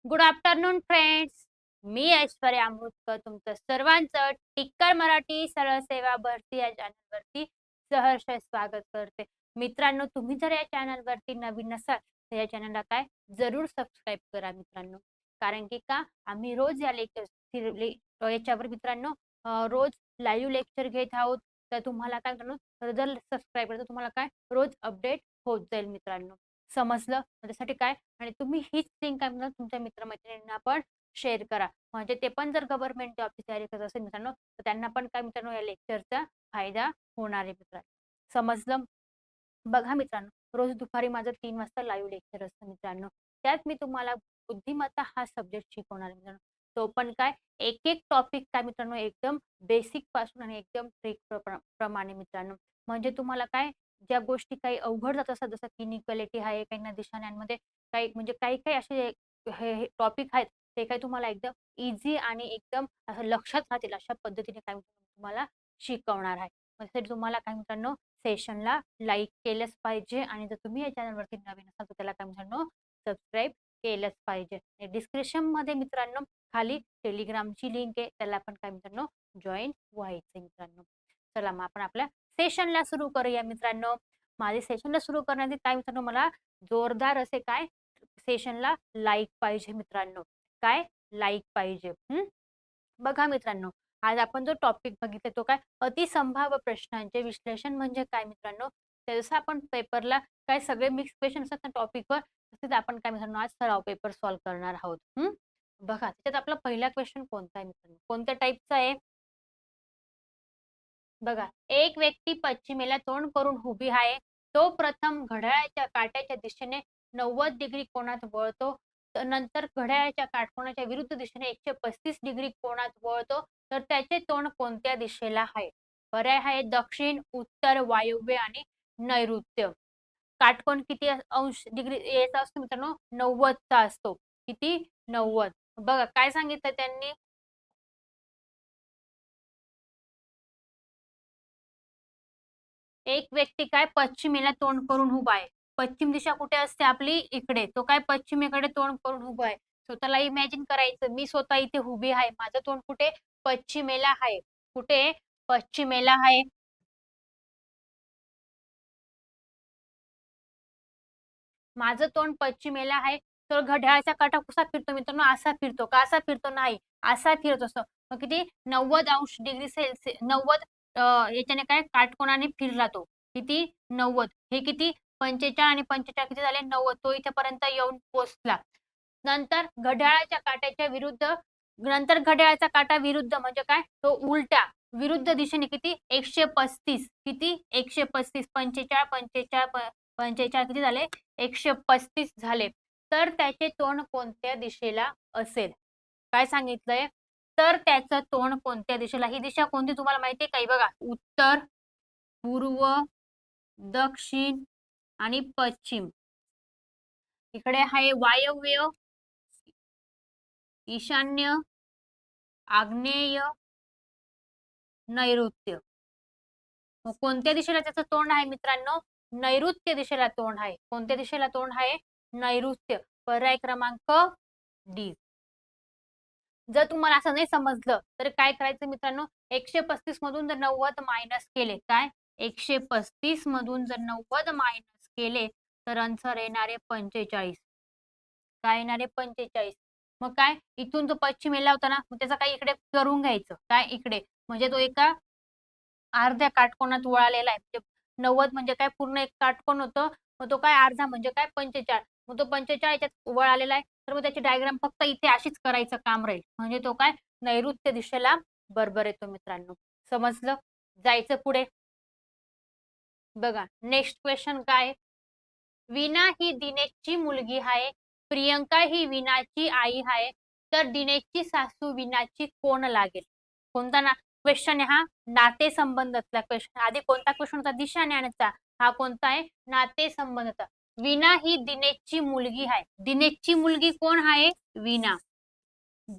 Good afternoon friends. मी ऐश्वर्या अमृतकर तुमचं सर्वांचं टिक्कर मराठी सरळ सेवा भरती या चॅनलवरती सहर्ष स्वागत करते. मित्रांनो, तुम्ही जर या चॅनलवरती नवीन नसाल तर या चॅनलला काय जरूर सबस्क्राईब करा मित्रांनो. कारण की का आम्ही रोज या याच्यावर मित्रांनो रोज लाईव्ह लेक्चर घेत आहोत. तर तुम्हाला काय मित्रांनो, जर सबस्क्राईब केलं तर तुम्हाला काय रोज अपडेट होत जाईल मित्रांनो. समजलं? त्यासाठी काय आणि तुम्ही हीच लिंक काय म्हणतात तुमच्या मित्रमैत्रिणींना पण शेअर करा. म्हणजे ते पण जर गव्हर्नमेंट जॉबची तयारी करत असेल मित्रांनो, तर त्यांना पण काय मित्रांनो या लेक्चरचा फायदा होणार आहे मित्रांनो. समजलं? बघा मित्रांनो, रोज दुपारी माझं 3 वाजता लाईव्ह लेक्चर असतं मित्रांनो. त्यात मी तुम्हाला बुद्धिमत्ता हा सब्जेक्ट शिकवणार आहे मित्रांनो. तो पण काय एक टॉपिक काय मित्रांनो एकदम बेसिक पासून आणि एकदम ट्रिक प्रमाणे मित्रांनो. म्हणजे तुम्हाला काय ज्या गोष्टी काही अवघड जात असतात जसं की इनइक्वालिटी आहे, काही नदी काही म्हणजे काही असे हे टॉपिक आहेत ते काही तुम्हाला एकदम इझी आणि एकदम असं लक्षात राहतील अशा पद्धतीने काय तुम्हाला शिकवणार आहे. त्यासाठी तुम्हाला काय मित्रांनो सेशनला लाईक केलंच पाहिजे आणि जर तुम्ही या चॅनलवरती नवीन असाल तर त्याला काय मित्रांनो सबस्क्राईब केलंच पाहिजे. डिस्क्रिप्शन मध्ये मित्रांनो खाली टेलिग्रामची लिंक आहे, त्याला पण काय मित्रांनो जॉईन व्हायचं मित्रांनो. चला मग आपण आपल्या सेशनला सुरू करूया मित्रांनो. माझे सेशनला सुरू करण्याआधी काय मित्रांनो मला जोरदार असे काय सेशनला लाईक पाहिजे मित्रांनो. काय लाईक पाहिजे. बघा मित्रांनो, आज आपण जो टॉपिक बघितला तो काय अतिसंभाव्य प्रश्नांचे विश्लेषण म्हणजे काय मित्रांनो. ते जसं आपण पेपरला काय सगळे मिक्स क्वेश्चन असतात ना टॉपिकवर, तसेच आपण काय मित्रांनो आज सराव पेपर सॉल्व्ह करणार आहोत. बघा त्याच्यात आपला पहिला क्वेश्चन कोणता आहे मित्रांनो, कोणत्या टाईपचा आहे बघा. एक व्यक्ती पश्चिमेला तोंड करून उभी आहे. तो प्रथम घड्याळाच्या काट्याच्या दिशेने 90 डिग्री कोनात वळतो. नंतर घड्याळाच्या काटकोनाच्या विरुद्ध दिशेने 135 डिग्री कोनात वळतो. तर त्याचे तोंड कोणत्या दिशेला आहे? पर्याय आहे दक्षिण, उत्तर, वायव्य आणि नैऋत्य. काटकोन किती अंश डिग्री याचा असतो मित्रांनो? 90चा असतो. किती? 90. बघा काय सांगितलं त्यांनी. एक व्यक्ती काय पश्चिमेला तोंड करून उभा आहे. पश्चिम दिशा कुठे असते आपली? इकडे. तो काय पश्चिमेकडे तोंड करून उभा आहे. स्वतःला इमॅजिन करायचं मी स्वतः इथे उभी आहे. माझं तोंड कुठे? पश्चिमेला आहे. कुठे? पश्चिमेला आहे. माझं तोंड पश्चिमेला आहे. तर घड्याळाचा काटा कसा फिरतो मित्रांनो? असा फिरतो का? असा फिरतो नाही. असा फिरत असतो. मग किती? 90 अंश डिग्री सेल्सिअस 90 याच्याने काय काटकोनाने फिरला तो. किती? 90. हे किती? 45 आणि 45 किती झाले? 90. तो इथेपर्यंत येऊन पोहोचला. नंतर घड्याळाच्या काट्याच्या विरुद्ध नंतर घड्याळाचा काटा विरुद्ध म्हणजे काय? तो उलटा विरुद्ध दिशेने किती? 135. किती? 135. 45 45 45 किती झाले? 135 झाले. तर त्याचे तोंड कोणत्या दिशेला असेल? काय सांगितलंय? तर त्याचं तोंड कोणत्या दिशेला? ही दिशा कोणती तुम्हाला माहिती आहे का? बघा उत्तर, पूर्व, दक्षिण आणि पश्चिम. इकडे आहे वायव्य, ईशान्य, आग्नेय, नैऋत्य. मग कोणत्या दिशेला त्याचं तोंड आहे मित्रांनो? नैऋत्य दिशेला तोंड आहे. कोणत्या दिशेला तोंड आहे? नैऋत्य. पर्याय क्रमांक डी. जर तुम्हाला असं नाही समजलं तर काय करायचं मित्रांनो? 135 मधून जर 90 मायनस केले काय? 135 मधून जर 90 मायनस केले तर आन्सर येणार आहे 45. काय येणार आहे? 45. मग काय इथून तो पश्चिमेला होता ना, मग त्याचा काय इकडे करून घ्यायचं. काय इकडे म्हणजे तो एका अर्ध्या काटकोनात वळालेला आहे. म्हणजे 90 म्हणजे काय पूर्ण एक काटकोन होतं. मग तो काय अर्धा म्हणजे काय 45. मग तो 45 याच्यात वळालेला आहे. तर मग त्याची डायग्राम फक्त इथे अशीच करायचं काम राहील. म्हणजे तो काय नैऋत्य दिशेला बरोबर येतो मित्रांनो. समजलं? जायचं पुढे. बघा नेक्स्ट क्वेश्चन काय? वीणा ही दिनेशची मुलगी आहे. प्रियंका ही वीणाची आई आहे. तर दिनेशची सासू वीणाची कोण लागेल? कोणता ना क्वेश्चन आहे हा? नातेसंबंधातला क्वेश्चन. आधी कोणता क्वेश्चन होता? दिशा ज्ञानाचा. हा कोणता आहे? नातेसंबंधाचा. वीणा ही दिनेशची मुलगी आहे. दिनेशची मुलगी कोण आहे? वीणा.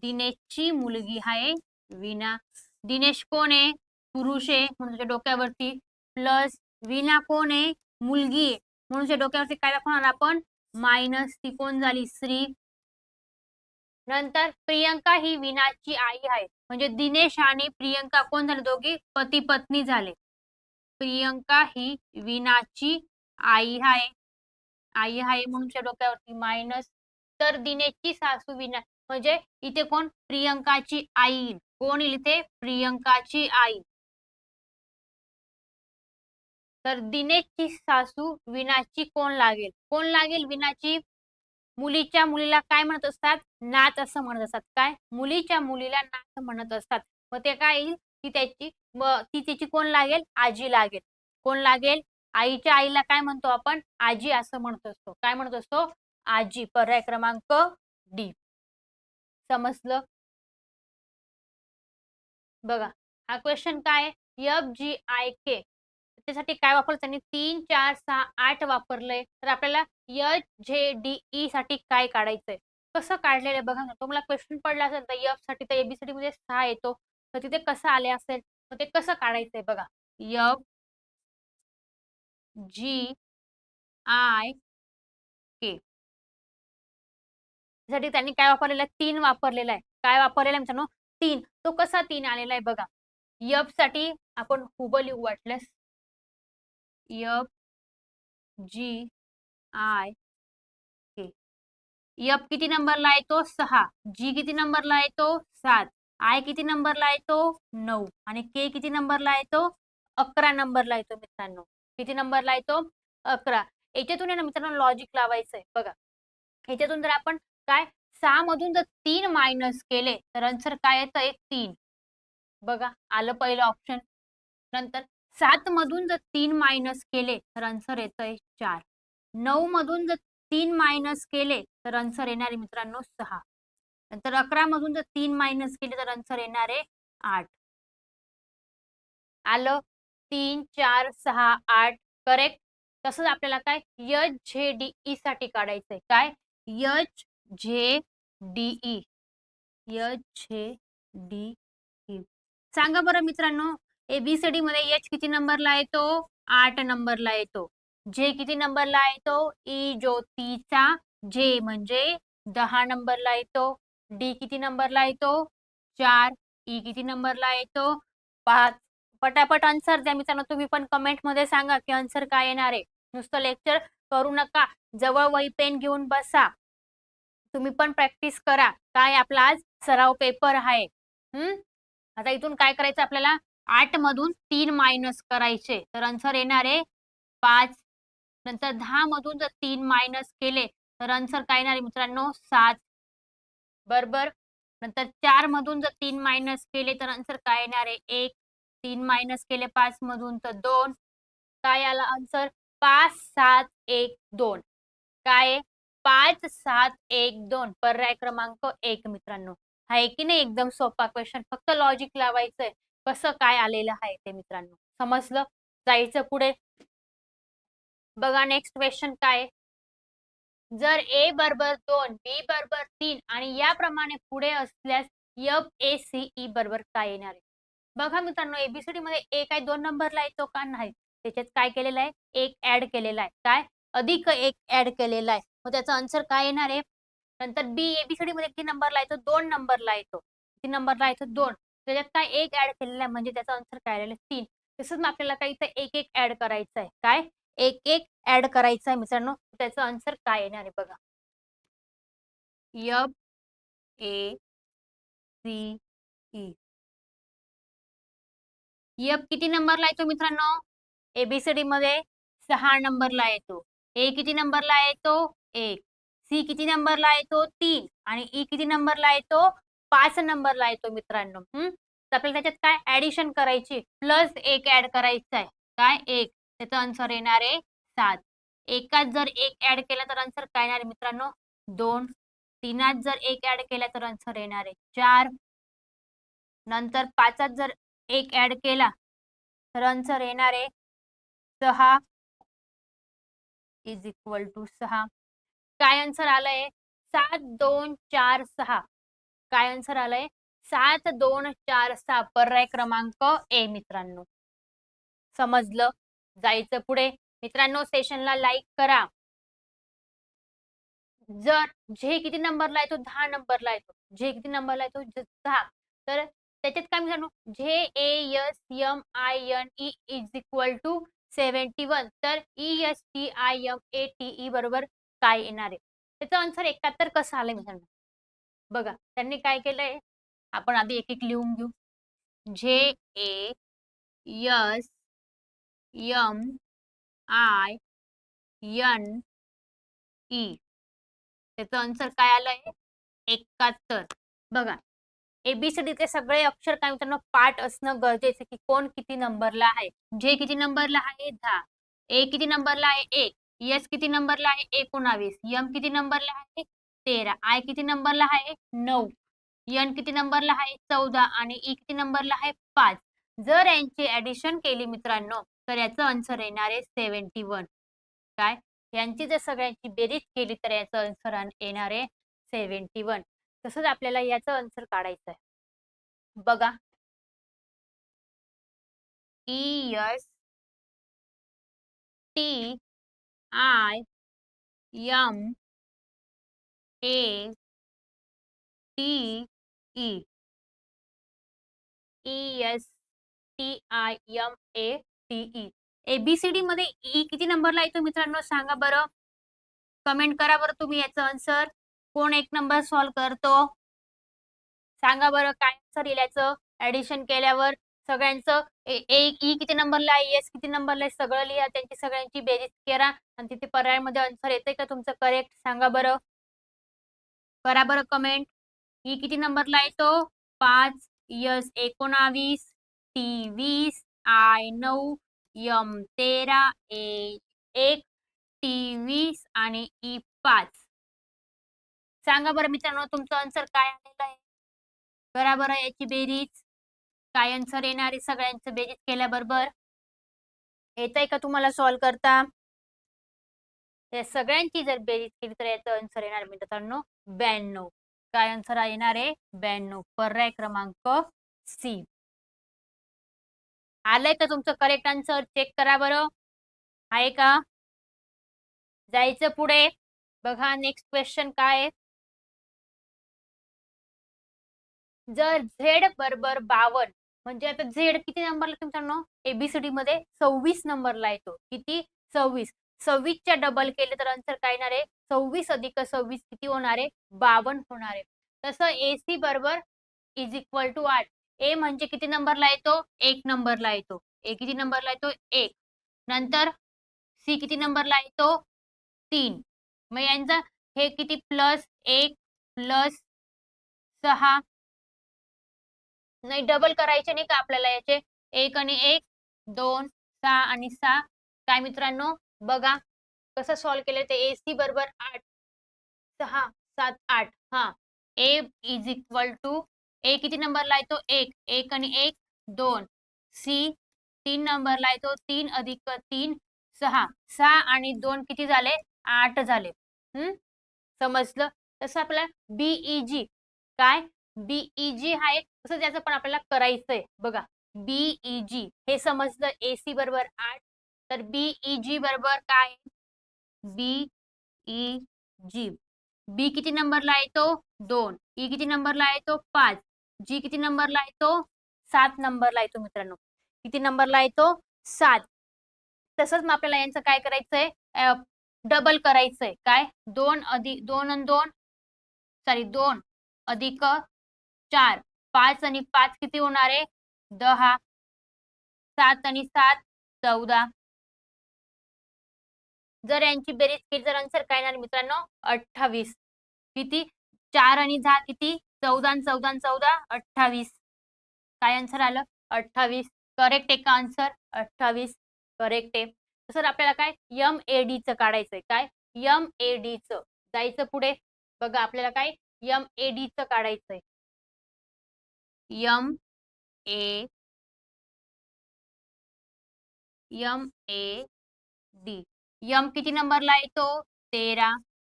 दिनेशची मुलगी आहे वीणा. दिनेश कोण आहे? पुरुष आहे म्हणून त्याच्या डोक्यावरती प्लस. वीणा कोण आहे? मुलगी आहे म्हणून त्याच्या डोक्यावरती काय दाखवणार आपण? मायनस. ती कोण झाली? स्त्री. नंतर प्रियंका ही विनाची आई आहे. म्हणजे दिनेश आणि प्रियंका कोण झाले? दोघी पती पत्नी झाले. प्रियंका ही विनाची आई आहे. आई आहे म्हणून डोक्यावरती मायनस. तर दिनेशची सासू विना, म्हणजे इथे कोण? प्रियंकाची आई. कोण येईल इथे? प्रियंकाची आई. तर दिनेशची सासू विनाची कोण लागेल? कोण लागेल विनाची? मुलीच्या मुलीला काय म्हणत असतात? नात असं म्हणत असतात. काय? मुलीच्या मुलीला नात म्हणत असतात. मग ते काय येईल? ती तिची कोण लागेल? आजी लागेल. कोण लागेल? आईच्या आईला काय म्हणतो आपण? आजी असं म्हणत असतो. काय म्हणत असतो? आजी. पर्याय क्रमांक डी. समजलं? बघा, हा क्वेश्चन काय आहे? FGIK त्यासाठी काय वापरलं त्यांनी? 3, 4, 6, 8 वापरलंय. तर आपल्याला HJDE साठी काय काढायचंय? कसं काढलेलं आहे बघा ना. तुम्हाला क्वेश्चन पडला असेल तर F साठी तर ABCD मध्ये 6 येतो. तर तिथे कसं आले असेल? तर ते कसं काढायचंय बघा. FGIK साठी त्यांनी काय वापरलेलं आहे? 3 वापरलेला आहे. काय वापरलेला आहे मित्रांनो? 3. तो कसा 3 आलेला आहे बघा. F साठी आपण उभं लिहू वाटल्यास. FGIK. F किती नंबरला येतो? 6. G किती नंबरला येतो? 7. I किती नंबरला येतो? 9. आणि K किती नंबरला येतो? 11 नंबरला येतो मित्रांनो. किती नंबरला येतो? 11. याच्यातून आहे ना मित्रांनो लॉजिक लावायचंय बघा. ह्याच्यातून जर आपण काय 6 मधून जर 3 मायनस केले तर आन्सर काय येतं? 3. बघा, आलं पहिलं ऑप्शन. नंतर 7 मधून जर 3 मायनस केले तर आन्सर येतंय 4. 9 मधून जर 3 मायनस केले तर आन्सर येणार आहे मित्रांनो 6. नंतर 11 मधून जर 3 मायनस केले तर आन्सर येणार आहे 8. आलं? 3, 4, 6, 8 करेक्ट. तसंच आपल्याला काय HJDE साठी काढायचंय. काय? HJDE. HJDE. सांगा बरं मित्रांनो, ABCD मध्ये H किती नंबरला येतो? 8 नंबरला येतो. J किती नंबरला येतो? ज्योतीचा J म्हणजे 10 नंबरला येतो. D किती नंबरला येतो? 4. E किती नंबरला येतो? 5. पटापट आन्सर द्या मित्रांनो. तुम्ही पण कमेंट मध्ये सांगा की आन्सर काय येणार आहे. नुसतं लेक्चर करू नका. जवळ वही पेन घेऊन बसा. तुम्ही पण प्रॅक्टिस करा. काय आपला आज सराव पेपर आहे. आता इथून काय करायचं आपल्याला? 8 मधून 3 मायनस करायचे तर आन्सर येणार आहे 5. नंतर 10 मधून जर 3 मायनस केले तर आन्सर काय येणार आहे मित्रांनो? 7. बरोबर. नंतर 4 मधून जर 3 मायनस केले तर आन्सर काय येणार आहे? 1. 3 मायनस केले 5 मधून तर 2. काय आला आन्सर? 5, 7, 1, 2. काय 5, 7, 1, 2. पर्याय क्रमांक 1 मित्रांनो. आहे की नाही एकदम सोपा क्वेश्चन. फक्त लॉजिक लावायचंय. कसं काय आलेलं आहे ते मित्रांनो. समजलं? जायचं पुढे. बघा नेक्स्ट क्वेश्चन काय? जर A बरोबर 2, B बरोबर 3 आणि याप्रमाणे पुढे असल्यास FACE बरोबर काय येणार आहे? बघा मित्रांनो, ABCD मध्ये A काय 2 नंबरला येतो का? नाही. त्याच्यात काय केलेलं आहे? 1 ऍड केलेला आहे. काय? अधिक 1 ऍड केलेला आहे. मग त्याचा आन्सर काय येणार आहे? नंतर B ABCD मध्ये किती नंबरला येतो? 2 नंबरला येतो. किती नंबरला येतो? 2. त्याच्यात काय 1 ऍड केलेला आहे म्हणजे त्याचा आन्सर काय आलेला आहे? 3. तसंच मग आपल्याला काय इथं 1-1 ऍड करायचं आहे. काय? 1-1 ऍड करायचं आहे मित्रांनो. त्याचा आन्सर काय येणार आहे बघा. FACE. F किती नंबरला येतो मित्रांनो? ABCD मध्ये 6 नंबरला येतो. A किती नंबरला येतो? 1. C किती नंबरला येतो? 3. आणि E किती नंबरला येतो? 5 नंबरला येतो मित्रांनो. तर आपल्याला त्याच्यात काय ऍडिशन करायची? प्लस 1 ऍड करायचं आहे. काय? 1. त्याचा आन्सर येणार आहे 7. एकात जर 1 ऍड केला तर आन्सर काय येणार आहे मित्रांनो? 2. 3 जर 1 ऍड केला तर आन्सर येणार आहे 4. नंतर 5 जर 1 ऍड केला तर आन्सर येणार आहे 6 इज इक्वल टू 6. काय आन्सर आलंय? 7, 2, 4, 6. काय आन्सर आलंय? 7, 2, 4, 6. पर्याय क्रमांक ए मित्रांनो. समजलं? जायचं पुढे. मित्रांनो सेशनला लाईक करा. जर जे किती नंबरला येतो? 10 नंबरला येतो. जे किती नंबरला येतो 10. तर त्याच्यात काय मित्रांनो JASMINE इज इक्वल टू 71. तर ESTIMATE बरोबर काय येणार आहे? त्याचा आन्सर 71 कसं आलंय मित्रांनो? बघा त्यांनी काय केलंय, आपण आधी एक एक लिहून घेऊ. JASMINE त्याचं आन्सर काय आलंय 71. बघा एबीसीडीचे सगळे अक्षर काय मित्रांनो पाठ असणं गरजेचं की कोण किती नंबरला आहे. जे किती नंबरला आहे 10, ए किती नंबरला आहे 1, एस किती नंबरला आहे 19, एम किती नंबरला आहे 13, आय किती नंबरला आहे 9, एन किती नंबरला आहे 14 आणि ई किती नंबरला आहे 5. जर यांची ऍडिशन केली मित्रांनो तर याचं आन्सर येणार आहे 71. काय यांची जर सगळ्यांची बेरीज केली तर याचं आन्सर येणार आहे 71. तसंच आपल्याला याचं आन्सर काढायचं आहे. बघा ESTIMATE ABCD मध्ये ई किती नंबरला येतो मित्रांनो सांगा बरं. कमेंट करा बरं तुम्ही याचं आन्सर. कोण एक नंबर सॉल्व करतो सांगा बरं काय आन्सर येईल याचं ऍडिशन केल्यावर सगळ्यांचं ई किती नंबरला आहे एस किती नंबरला आहे सगळं लिहा त्यांची सगळ्यांची बेरीज करा आणि तिथे पर्यायामध्ये आन्सर येते का तुमचं करेक्ट सांगा बरं. करा बरं कमेंट. ई किती नंबरला येतो 5, S 19, T 20, I 9, M 13, A 1, T 20 आणि ई 5. सांगा बरं मित्रांनो तुमचं आन्सर काय आलेलं आहे. करा बरं याची बेरीज. काय आन्सर येणार आहे सगळ्यांचं बेरीज केल्याबरोबर. येतंय का तुम्हाला सॉल्व करता. या सगळ्यांची जर बेरीज केली तर याचं आन्सर येणार मित्रांनो 92. काय आन्सर येणार आहे 92. पर्याय क्रमांक सी. आलंय का तुमचं करेक्ट आन्सर चेक करा बरं. आहे का. जायचं पुढे. बघा नेक्स्ट क्वेश्चन काय आहे. जर झेड बरोबर 52 म्हणजे आता झेड किती नंबरला तुमचा एबीसीडी मध्ये 26 नंबरला येतो. किती 26. 26 च्या डबल केले तर आन्सर काय येणार आहे 26 अधिक 26 किती होणार आहे 52 होणार आहे. तसं एसी बरोबर इज इक्वल टू 8. ए म्हणजे किती नंबरला येतो 1 नंबरला येतो. ए किती नंबरला येतो 1. नंतर सी किती नंबरला येतो 3. मग यांचा हे किती +1 +6 नाही डबल करायचे नाही का आपल्याला याचे 1 आणि 1 2 6 आणि 6. काय मित्रांनो बघा कसं सॉल्व्ह केलं ते एसी बरोबर 8 6 7 8. हा ए इज इक्वल टू ए किती नंबरला येतो 1 1 आणि 1 2. सी 3 नंबरला येतो 3 अधिक 3 6. 6 आणि 2 किती झाले 8 झाले. समजलं. तसं आपल्याला बीईजी काय बीईजी हा एक तसं त्याचं पण आपल्याला करायचंय बघा. बीईजी हे समजलं एसी बरोबर 8. तर बीईजी बरोबर काय बीईजी. बी किती नंबरला येतो 2. ई किती नंबरला येतो 5. जी किती नंबरला येतो 7 नंबरला येतो मित्रांनो. किती नंबरला येतो 7. तसंच मग आपल्याला यांचं काय करायचंय डबल करायचंय काय 2 अधिक 2 आणि 2 सॉरी 2 अधिक 4 5 आणि 5 किती होणार आहे 10. 7 आणि 7 14. जर यांची बेरीज केली तर आन्सर काय येणार मित्रांनो 28. किती 4 आणि 10 किती 14 आणि 14 आणि 14 28. काय आन्सर आलं 28. करेक्ट आहे का आन्सर 28 करेक्ट आहे. तसं आपल्याला काय MAD चं काढायचंय काय MAD चं जायचं पुढे. बघा आपल्याला काय MAD चं काढायचंय. MAD. यम किती नंबरला येतो 13.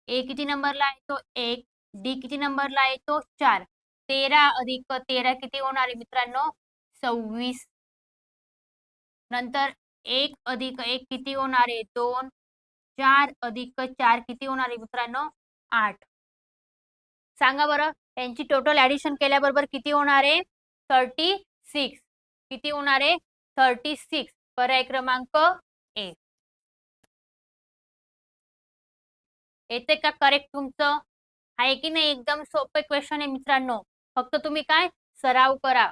ए किती नंबरला येतो 1. डी किती नंबरला येतो 4. 13 अधिक 13 किती होणार आहे मित्रांनो 26. नंतर 1 अधिक 1 किती होणार आहे 2. 4 अधिक 4 किती होणार आहे मित्रांनो 8. सांगा बरं यांची टोटल ऍडिशन केल्याबरोबर किती होणार आहे? 36. किती होणार आहे? 36. पर्याय क्रमांक ए. येते का करेक्ट तुमचं? आहे की नाही? एकदम सोपे क्वेश्चन आहे मित्रांनो. फक्त तुम्ही काय सराव करा.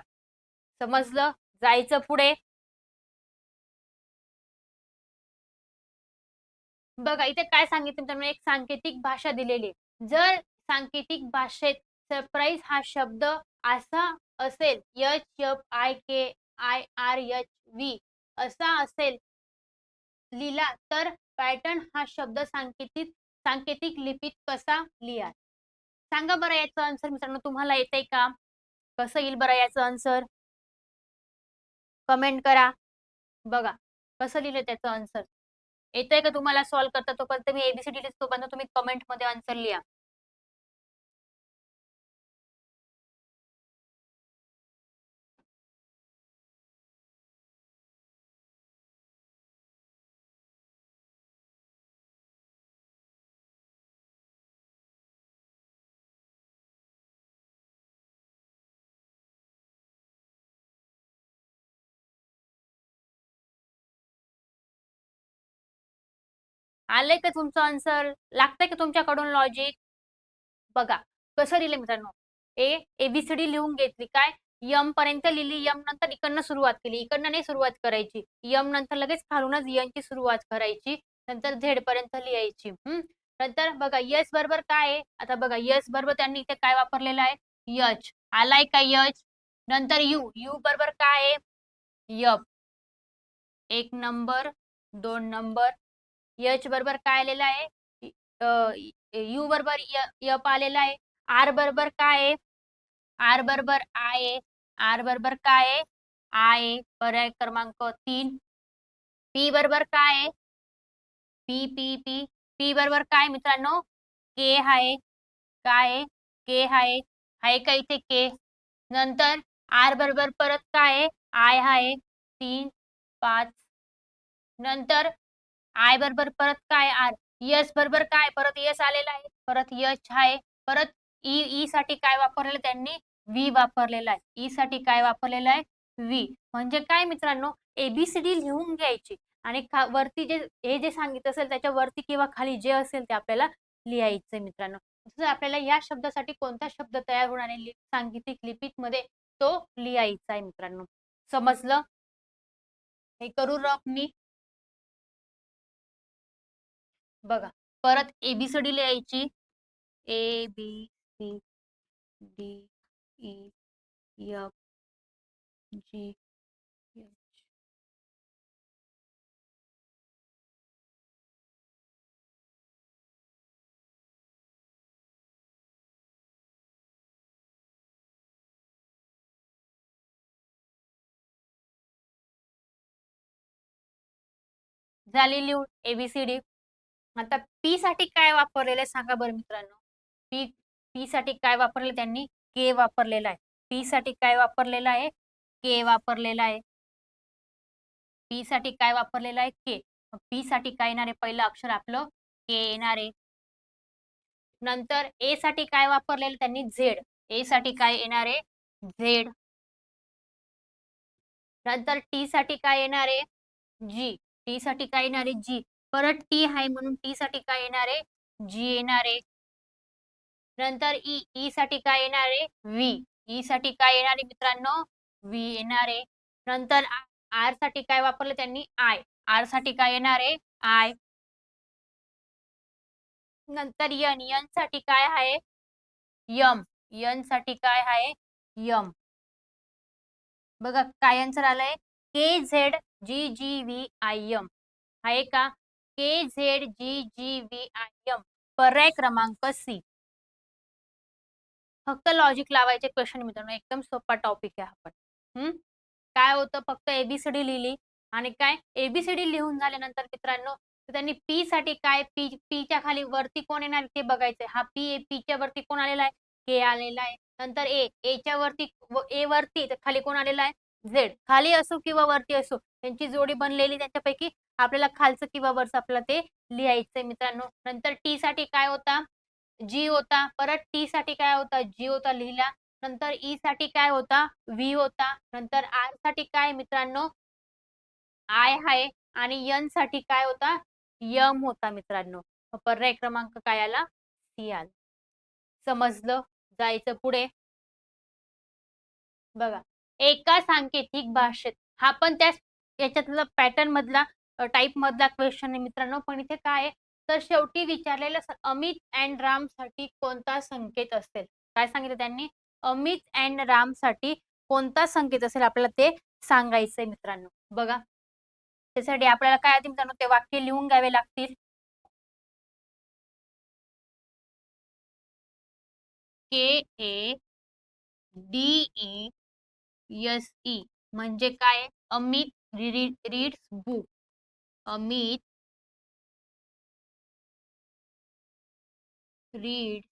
समजलं? जायचं पुढे. बघा इथे काय सांगितलं मित्रांनो, एक सांकेतिक भाषा दिलेली. जर सांकेतिक भाषेत सरप्राईज हा शब्द असा असेल, SFIKIRHV असा असेल लिहिला, तर पॅटर्न हा शब्द सांकेतिक लिपीत कसा लिहा? सांगा बरं याचं आन्सर मित्रांनो, तुम्हाला येतंय का? कसं येईल बरं याचं आन्सर? कमेंट करा. बघा कसं लिहिलं त्याचं आन्सर. येतंय का तुम्हाला सॉल्व्ह करता? तोपर्यंत मी एबीसीडी लिहितो, तोपर्यंत तुम्ही कमेंट मध्ये आन्सर लिहा. आलंय का तुमचं आन्सर? लागतंय का तुमच्याकडून लॉजिक? बघा कसं लिहिलं मित्रांनो. एबीसीडी लिहून घेतली. काय यम पर्यंत लिहिली, यम नंतर इकडनं सुरुवात केली. इकडनं नाही सुरुवात करायची. यम नंतर लगेच खालूनच यनची सुरुवात करायची. नंतर झेड पर्यंत लिहायची. नंतर बघा यस बरोबर काय आहे? आता बघा यस बरोबर त्यांनी इथे काय वापरलेलं आहे? यच. आलाय का यच? नंतर यू. यू बरोबर काय आहे? यप. 1 number, 2 number. यच बरोबर काय आलेलं आहे? यू बरोबर यप आलेला आहे. आर बरोबर काय आहे? आर बरोबर आय आहे. आर बरोबर काय आहे? आय आहे. पर्याय क्रमांक 3. पी बरोबर काय आहे? P P P. पी बरोबर काय मित्रांनो? के आहे. काय आहे? के आहे. आहे का इथे के? नंतर आर बरोबर परत काय आहे? आय आहे. 3, 5. नंतर आय बरोबर परत काय? आर. यस बरोबर काय? परत यस आलेला आहे. परत यच आहे. परत ई. ई साठी काय वापरलेलं त्यांनी? व्ही वापरलेला आहे. ई साठी काय वापरलेलं आहे? व्ही. म्हणजे काय मित्रांनो, एबीसीडी लिहून घ्यायची आणि वरती हे जे सांगितलं असेल त्याच्या वरती किंवा खाली जे असेल ते आपल्याला लिहायचंय मित्रांनो. जसं आपल्याला या शब्दासाठी कोणता शब्द तयार होणार आहे सांकेतिक लिपीत मध्ये, तो लिहायचा आहे मित्रांनो. समजलं? हे करू मी. बघा परत एबीसीडी लिहायची. A B C D E F G H. झाली लिहून एबीसीडी. आता पी साठी काय वापरलेलं आहे सांगा बरं मित्रांनो. पी. पी साठी काय वापरले त्यांनी? के वापरलेला आहे. पी साठी काय वापरलेला आहे? के वापरलेला आहे. पी साठी काय वापरलेलं आहे? के. पी साठी काय येणार आहे? पहिलं अक्षर आपलं के येणार आहे. नंतर ए साठी काय वापरलेलं त्यांनी? झेड. ए साठी काय येणार आहे? झेड. नंतर टी साठी काय येणार आहे? जी. टी साठी काय येणार आहे? जी. परत टी आहे म्हणून टी साठी काय येणार आहे? जी येणार आहे. नंतर ई. ई साठी काय येणार आहे? व्ही. ई साठी काय येणार आहे मित्रांनो? व्ही येणार आहे. नंतर आर साठी काय वापरलं त्यांनी? आय. आर साठी काय येणार आहे? आय. नंतर यन. यन साठी काय आहे? यम. यन साठी काय आहे? यम. बघा काय आन्सर आलंय? KZGGVIM. आहे का? KZGGVIM. पर्याय क्रमांक सी. फक्त लॉजिक लावायचे क्वेश्चन मित्रांनो, एकदम सोपा टॉपिक आहे आपण. काय होतं, फक्त एबीसीडी लिहिली आणि काय एबीसीडी लिहून झाल्यानंतर मित्रांनो त्यांनी पी साठी काय, पीच्या खाली वरती कोण येणार ते बघायचंय. हा पी. पीच्या वरती कोण आलेला आहे? के आलेला आहे. नंतर एच्या वरती, ए वरती तर खाली कोण आलेला आहे? झेड. खाली असो किंवा वरती असो त्यांची जोडी बनलेली, त्याच्यापैकी आपल्याला खालचं किंवा वरचं आपल्याला ते लिहायचंय मित्रांनो. नंतर टी साठी काय होता? जी होता, परत टी साठी काय होता, जी होता लिहिला. नंतर ई साठी काय होता, व्ही होता. नंतर आर साठी काय मित्रांनो, आय आहे. आणि एन साठी काय होता, यम होता मित्रांनो. पर्याय क्रमांक काय आला, सी आला. समजलं? जायचं पुढे. बघा, एका सांकेतिक भाषेत, हा पण त्या याच्यातला पॅटर्न मधला टाइप मधला क्वेश्चन आहे मित्रांनो. पण इथे काय आहे, तर शेवटी विचारलेलं अमित अँड राम साठी कोणता संकेत असेल. काय सांगितलं त्यांनी, अमित अँड राम साठी कोणता संकेत असेल आपल्याला ते सांगायचंय मित्रांनो. बघा, त्यासाठी आपल्याला काय आहे मित्रांनो, ते वाक्य लिहून घ्यावे लागतील. KADESE म्हणजे काय, Amit reads book. Amit read.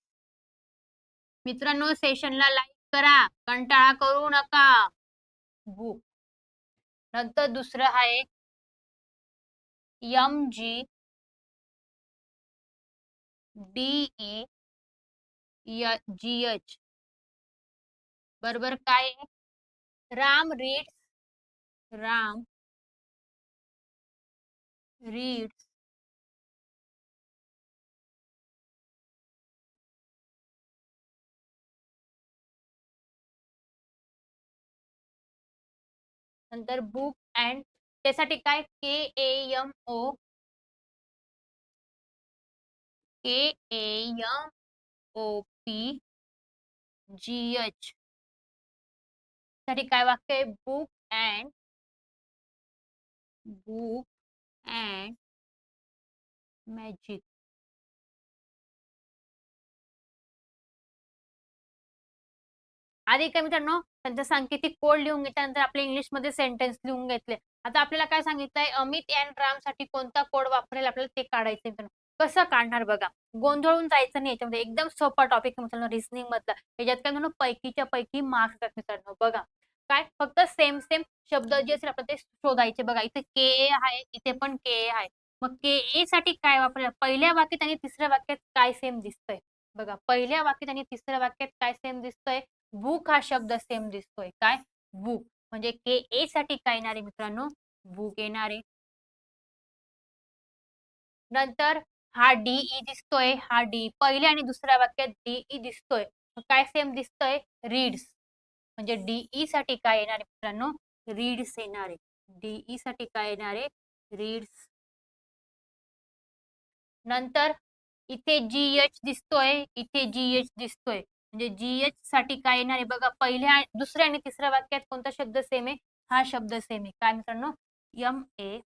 मित्रांनो, सेशनला लाईक करा, कंटाळा करू नका. बुक. नंतर दुसरं आहे MGDEGH. बरोबर काय आहे, राम रीड्स नंतर बुक अँड, त्यासाठी काय, KAMOPGH साठी काय वाक्य आहे, बुक अँड मॅजिक. आधी काय मित्रांनो, त्यांचा सांकेतिक कोड लिहून घेतल्यानंतर आपले इंग्लिशमध्ये सेंटेन्स लिहून घेतले. आता आपल्याला काय सांगितलंय, अमित अँड राम साठी कोणता कोड वापरेल आपल्याला ते काढायचंय मित्रांनो. कसं काढणार बघा, गोंधळून जायचं नाही याच्यामध्ये. एकदम सोपा टॉपिक मित्रांनो, रिझनिंग मधला. याच्यात काय म्हणून पैकीच्या पैकी मार्क्स आहेत मित्रांनो. बघा, काय फक्त सेम सेम शब्द जे असेल आपण ते शोधायचे. बघा, इथे के आहे, इथे पण के आहे. मग के ए साठी काय वापरेल, पहिल्या वाक्यात आणि तिसऱ्या वाक्यात काय सेम दिसतंय. बघा, पहिल्या वाक्यात आणि तिसऱ्या वाक्यात काय सेम दिसतंय, बुक हा शब्द सेम दिसतोय. काय, बुक. म्हणजे के ए साठी काय येणार आहे मित्रांनो, बुक येणार आहे. नंतर हा डीई दिसतोय, हा डी पहिल्या आणि दुसऱ्या वाक्यात डीई दिसतोय. काय सेम दिसतोय, रीड्स. म्हणजे डीई साठी काय येणार आहे मित्रांनो, रीड्स येणार आहे. डीई साठी काय येणार आहे, रीड्स. नंतर इथे जीएच दिसतोय, इथे जीएच दिसतोय. म्हणजे जीएच साठी काय येणार आहे बघा, पहिल्या दुसऱ्या आणि तिसऱ्या वाक्यात कोणता शब्द सेम आहे, हा शब्द सेम आहे. काय मित्रांनो, MA.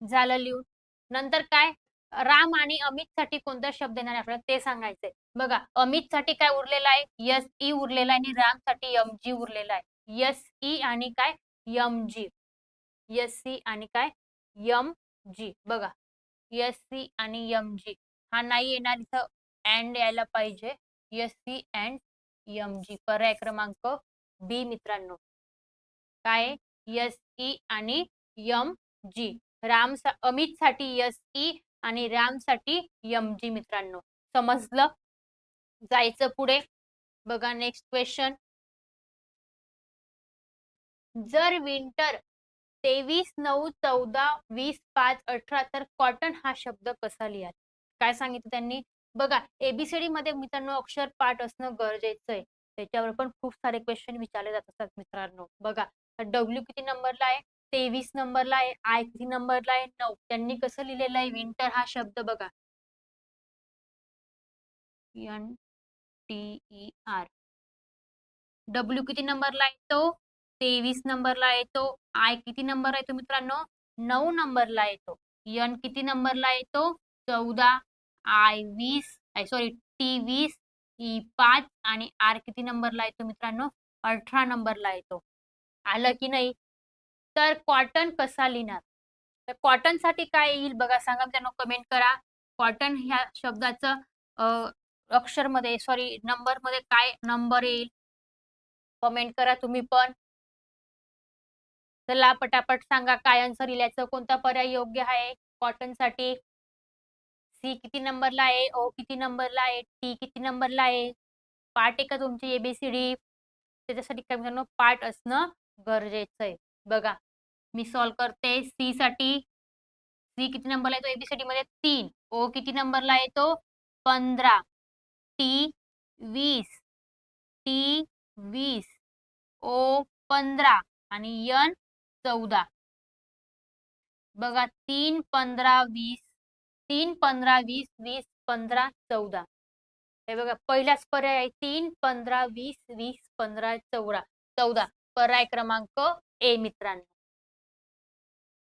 झालं लिहून. नंतर काय, राम आणि अमित साठी कोणता शब्द येणार आहे आपल्याला ते सांगायचंय. बघा, अमित साठी काय उरलेला आहे, SE उरलेला आहे. आणि राम साठी MG उरलेला आहे. SE आणि काय, MG. SC आणि काय, MG. बघा, SC आणि MG हा नाही येणार, इथं अँड यायला पाहिजे. SC and MG. पर्याय क्रमांक बी मित्रांनो. काय, SE आणि MG. अमित साठी SE आणि राम साठी MG मित्रांनो. समजलं? जायचं पुढे. बघा, नेक्स्ट क्वेश्चन. जर विंटर 23, 9, 14, 20, 5, 18 तर कॉटन हा शब्द कसा लिहाल. काय सांगितलं त्यांनी, बघा, एबीसीडी मध्ये मित्रांनो अक्षर पाठ असणं गरजेचं आहे. त्याच्यावर पण खूप सारे क्वेश्चन विचारले जात असतात मित्रांनो. बघा, डब्ल्यू किती नंबरला आहे, 23 नंबरला आहे. आय किती नंबरला आहे, 9. त्यांनी कसं लिहिलेलं आहे विंटर हा शब्द, बघा, NTER. डब्ल्यू किती नंबरला येतो, 23 नंबरला येतो. आय किती नंबर येतो मित्रांनो, 9 नंबरला येतो. एन किती नंबरला येतो, 14. आय 20, सॉरी, टी 20, ई 5 आणि आर किती नंबरला येतो मित्रांनो, 18 नंबरला येतो. आलं की नाही. तर कॉटन कसा लिहिणार, तर कॉटन साठी काय येईल बघा, सांगा मित्रांनो, कमेंट करा. कॉटन ह्या शब्दाचं अक्षर मध्ये, सॉरी, नंबर मध्ये काय नंबर येईल, कमेंट करा तुम्ही पण. चला पटापट सांगा काय आन्सर येईल याचं. कोणता पर्याय योग्य आहे कॉटनसाठी? सी किती नंबरला आहे? ओ किती नंबरला आहे? टी किती नंबरला आहे? पाठ आहे का तुमची एबीसीडी? त्याच्यासाठी काय मित्रांनो पाठ असणं गरजेचं आहे. बघा मी सॉल्व करते. सी साठी सी किती नंबरला येतो एबीसीडी मध्ये? 3. ओ किती नंबरला येतो? 15. टी 20. टी 20. ओ 15 आणि एन 14. बघा 3, 15, 20. 3, 15, 20, 20, 15, 14. हे बघा पहिलाच पर्याय आहे 3, 15, 20, 20, 15, 14. पर्याय क्रमांक ए मित्रांनो.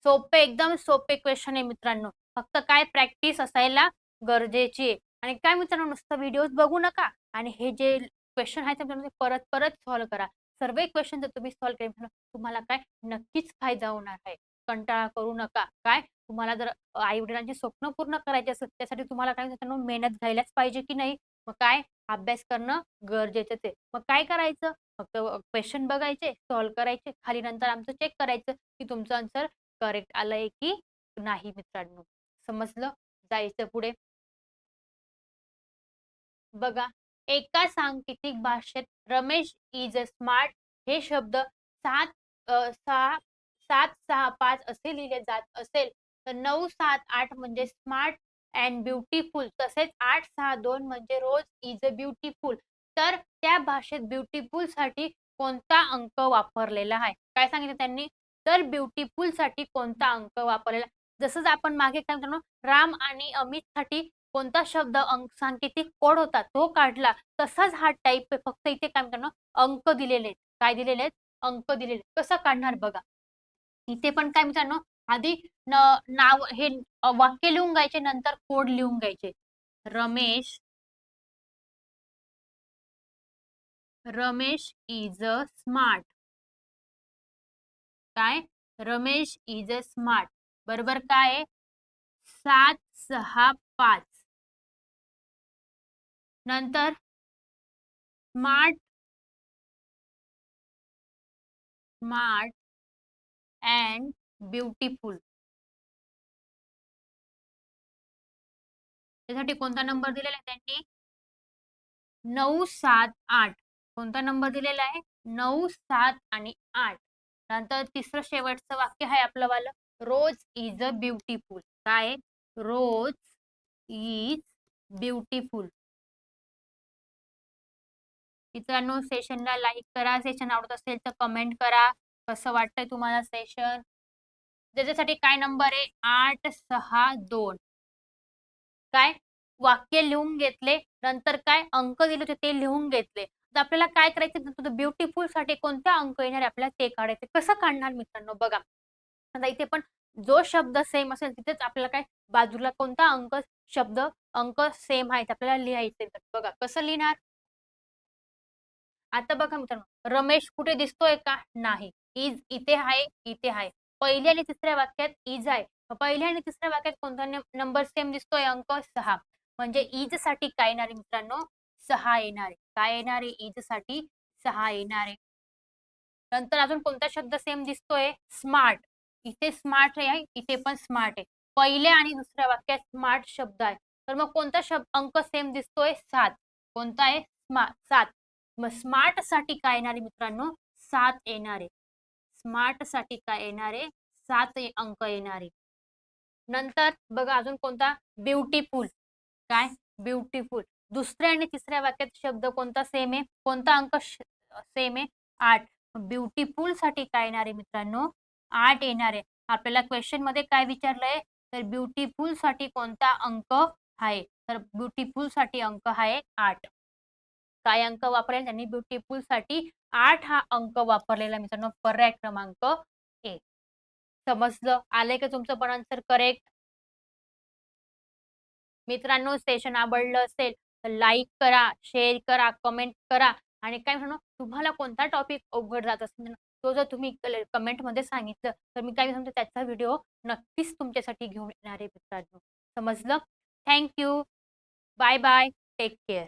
सोपे एकदम सोपे क्वेश्चन आहे मित्रांनो. फक्त काय प्रॅक्टिस असायला गरजेची आहे. आणि काय मित्रांनो नुसतं व्हिडिओज बघू नका आणि हे जे क्वेश्चन आहेत ते परत परत सॉल्व करा. सर्व क्वेश्चन जर तुम्ही सॉल्व केले तुम्हाला काय नक्कीच फायदा होणार आहे. कंटाळा करू नका. काय तुम्हाला जर आई-वडिलांची स्वप्न पूर्ण करायची असेल त्यासाठी तुम्हाला काय मित्रांनो मेहनत घ्यायलाच पाहिजे की नाही? मग काय अभ्यास करणं गरजेचंच आहे. मग काय करायचं? फक्त क्वेश्चन बघायचे, सॉल्व करायचे. खाली नंतर आमचं चेक करायचं की तुमचं आन्सर करेक्ट आलंय की नाही मित्रांनो. समजलं? जायचं पुढे. बघा एका सांकेतिक भाषेत रमेश इज अ स्मार्ट हे शब्द 7, 6, 5 असे लिहिले जात असेल तर 9, 7, 8 म्हणजे स्मार्ट अँड ब्युटिफुल तसेच 8, 6, 2 म्हणजे रोज इज अ ब्युटिफुल. तर त्या भाषेत ब्युटिफुल साठी कोणता अंक वापरलेला आहे? काय सांगितलं त्यांनी? तर ब्युटिफुल साठी कोणता अंक वापरलेला? जसंच आपण मागे काय म्हणतो राम आणि अमित साठी कोणता शब्द सांकेतिक कोड होता तो काढला. तसाच हा टाइप आहे. फक्त इथे काय म्हणतात ना अंक दिलेले आहेत. काय दिलेले आहेत? अंक दिलेले कसं काढणार बघा. इथे पण काय मित्रांनो आधी नाव हे वाक्य लिहून घ्यायचे नंतर कोड लिहून घ्यायचे. Ramesh Ramesh is a smart. काय? Ramesh is a smart. बरोबर काय आहे? 7, 6, 5 नंतर स्मार्ट स्मार्ट अँड ब्युटिफुल. त्यासाठी कोणता नंबर दिलेला आहे त्यांनी? 9, 7, 8. कोणता नंबर दिलेला आहे? 9, 7 आणि 8. नंतर तिसरं शेवटचं वाक्य आहे आपलं वालं. रोज इज अ ब्युटिफुल. काय? रोज इज ब्युटिफुल. मित्रांनो सेशनला लाईक करा. सेशन आवडत असेल तर कमेंट करा. कसं वाटतंय तुम्हाला सेशन? त्याच्यासाठी काय नंबर आहे? 8, 6, 2. काय वाक्य लिहून घेतले नंतर काय अंक दिले होते ते लिहून घेतले. तर आपल्याला काय करायचं ब्युटिफुल साठी कोणता अंक येणार आहे आपल्याला ते काढायचे. कसं काढणार मित्रांनो बघा. आता इथे पण जो शब्द सेम असेल तिथेच आपल्याला काय बाजूला कोणता शब्द अंक सेम आहेत आपल्याला लिहायचे. बघा कसं लिहिणार? आता बघा मित्रांनो रमेश कुठे दिसतोय का? नाही. इज इथे आहे, इथे आहे. पहिल्या आणि तिसऱ्या वाक्यात इज आहे. पहिल्या आणि तिसऱ्या वाक्यात कोणता नंबर सेम दिसतोय? अंक 6. म्हणजे इज साठी काय येणार आहे मित्रांनो? 6 येणार आहे. काय येणार आहे? इज साठी 6 येणार आहे. नंतर अजून कोणता शब्द सेम दिसतोय? स्मार्ट. इथे स्मार्ट आहे, इथे पण स्मार्ट आहे. पहिल्या आणि दुसऱ्या वाक्यात स्मार्ट शब्द आहे. तर मग कोणता अंक सेम दिसतोय? 7. कोणता आहे? 7. मग स्मार्ट साठी काय येणार आहे मित्रांनो? 7 येणार आहे. स्मार्ट साठी काय येणार आहे? 7 अंक येणार आहे. नंतर बघा अजून कोणता? ब्युटिफुल. काय? ब्युटिफुल. दुसऱ्या आणि तिसऱ्या वाक्यात शब्द कोणता सेम आहे? कोणता अंक सेम आहे? 8. ब्युटिफुल साठी काय येणार आहे मित्रांनो? 8 येणार आहे. आपल्याला क्वेश्चन मध्ये काय विचारलंय? तर ब्युटिफुल साठी कोणता अंक आहे? तर ब्युटिफुल साठी अंक आहे 8. काय अंक वापरले त्यांनी? ब्युटिफुल साठी 8 हा अंक वापरलेला मित्रांनो. पर्याय क्रमांक ए. समजलं? आलंय का तुमचं पण आन्सर करेक्ट? मित्रांनो सेशन आवडलं असेल तर लाईक करा, शेअर करा, कमेंट करा आणि काय म्हणू तुम्हाला कोणता टॉपिक अवघड जात असेल तो जर तुम्ही कमेंटमध्ये सांगितलं तर मी काय सांगतो त्याचा व्हिडिओ नक्कीच तुमच्यासाठी घेऊन येणार आहे मित्रांनो. समजलं? Thank you. Bye bye. Take care.